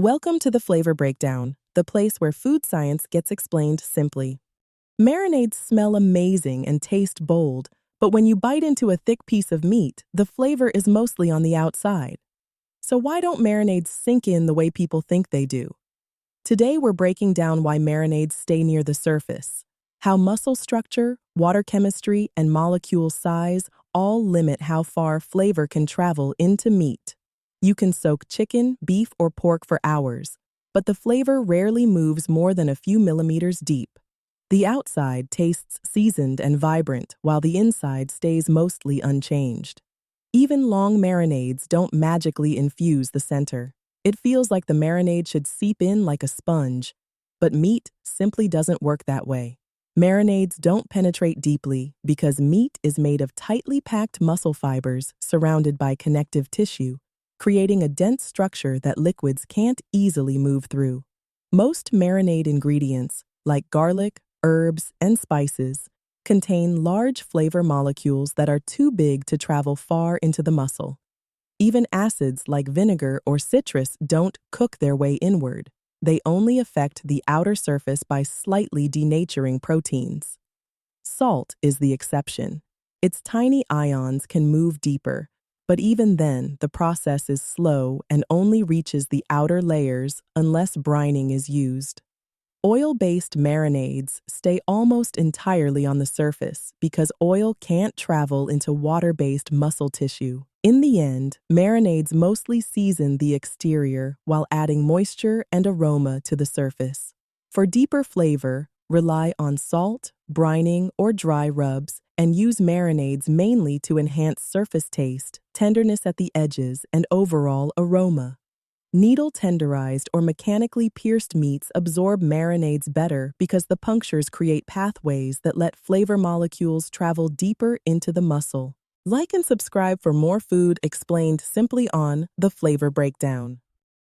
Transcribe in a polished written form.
Welcome to the Flavor Breakdown, the place where food science gets explained simply. Marinades smell amazing and taste bold, but when you bite into a thick piece of meat, the flavor is mostly on the outside. So why don't marinades sink in the way people think they do? Today we're breaking down why marinades stay near the surface, how muscle structure, water chemistry, and molecule size all limit how far flavor can travel into meat. You can soak chicken, beef, or pork for hours, but the flavor rarely moves more than a few millimeters deep. The outside tastes seasoned and vibrant, while the inside stays mostly unchanged. Even long marinades don't magically infuse the center. It feels like the marinade should seep in like a sponge, but meat simply doesn't work that way. Marinades don't penetrate deeply because meat is made of tightly packed muscle fibers surrounded by connective tissue, creating a dense structure that liquids can't easily move through. Most marinade ingredients, like garlic, herbs, and spices, contain large flavor molecules that are too big to travel far into the muscle. Even acids like vinegar or citrus don't cook their way inward. They only affect the outer surface by slightly denaturing proteins. Salt is the exception. Its tiny ions can move deeper, but even then, the process is slow and only reaches the outer layers unless brining is used. Oil-based marinades stay almost entirely on the surface because oil can't travel into water-based muscle tissue. In the end, marinades mostly season the exterior while adding moisture and aroma to the surface. For deeper flavor, rely on salt, brining, or dry rubs, and use marinades mainly to enhance surface taste, tenderness at the edges, and overall aroma. Needle tenderized or mechanically pierced meats absorb marinades better because the punctures create pathways that let flavor molecules travel deeper into the muscle. Like and subscribe for more food explained simply on The Flavor Breakdown.